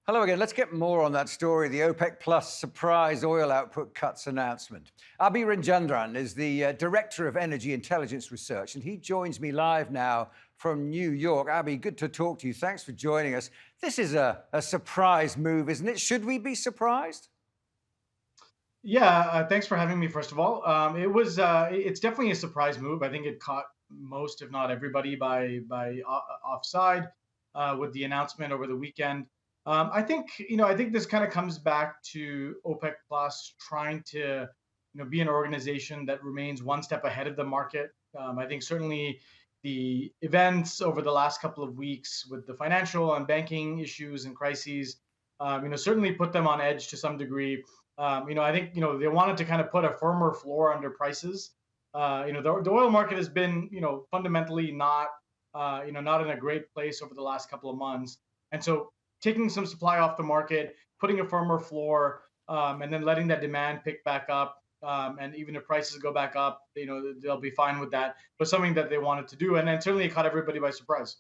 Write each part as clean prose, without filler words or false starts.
Hello again. Let's get more on that story, the OPEC Plus surprise oil output cuts announcement. Abhi Rajendran is the Director of Energy Intelligence Research, and he joins me live now from New York. Abhi, good to talk to you. Thanks for joining us. This is a surprise move, isn't it? Should we be surprised? Yeah, thanks for having me. First of all, it's definitely a surprise move. I think it caught most, if not everybody, by offside with the announcement over the weekend. I think this kind of comes back to OPEC Plus trying to, be an organization that remains one step ahead of the market. I think certainly the events over the last couple of weeks with the financial and banking issues and crises, certainly put them on edge to some degree. I think they wanted to kind of put a firmer floor under prices. The oil market has been fundamentally not in a great place over the last couple of months, and so taking some supply off the market, putting a firmer floor, and then letting that demand pick back up. And even if prices go back up, they'll be fine with that. But something that they wanted to do, and then certainly it caught everybody by surprise.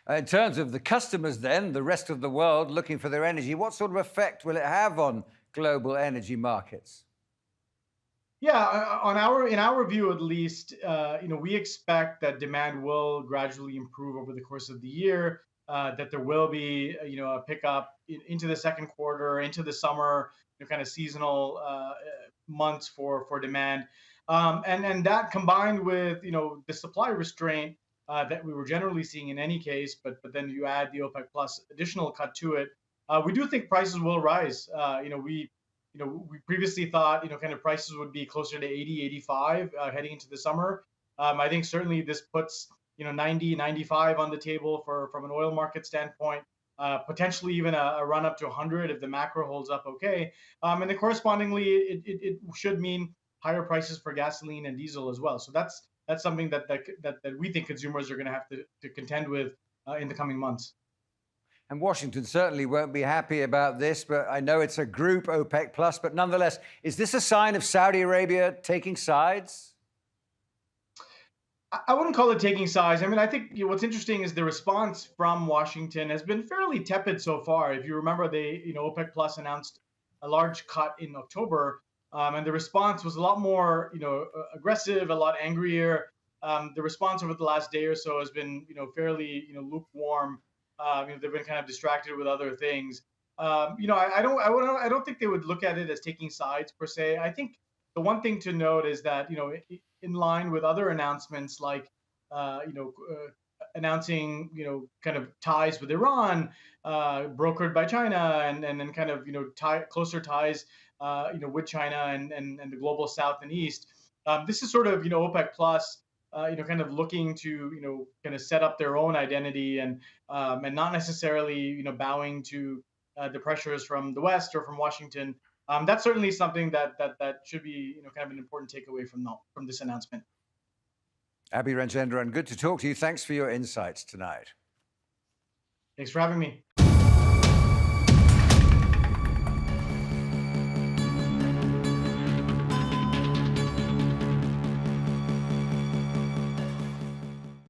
In terms of the customers, then, the rest of the world looking for their energy, what sort of effect will it have on global energy markets? Yeah, in our view at least, we expect that demand will gradually improve over the course of the year. That there will be, a pickup into the second quarter, into the summer, kind of seasonal months for demand, and that combined with the supply restraint that we were generally seeing in any case, but then you add the OPEC plus additional cut to it, we do think prices will rise. We previously thought, kind of prices would be closer to 80, 85 heading into the summer. I think certainly this puts, 90, 95 on the table from an oil market standpoint, potentially even a run up to 100 if the macro holds up okay. And then correspondingly, it should mean higher prices for gasoline and diesel as well. So that's something that we think consumers are going to have to contend with in the coming months. And Washington certainly won't be happy about this, but I know it's a group, OPEC Plus, but nonetheless, is this a sign of Saudi Arabia taking sides? I wouldn't call it taking sides. I mean, I think what's interesting is the response from Washington has been fairly tepid so far. If you remember, OPEC Plus announced a large cut in October, and the response was a lot more, aggressive, a lot angrier. The response over the last day or so has been, fairly, lukewarm. They've been kind of distracted with other things. I don't think they would look at it as taking sides per se. I think the one thing to note is that in line with other announcements like announcing kind of ties with Iran, brokered by China, and then kind of closer ties with China and the global South and East. This is sort of OPEC plus. Kind of looking to kind of set up their own identity and not necessarily bowing to the pressures from the West or from Washington. That's certainly something that should be kind of an important takeaway from this announcement. Abhi Rajendran, good to talk to you. Thanks for your insights tonight. Thanks for having me.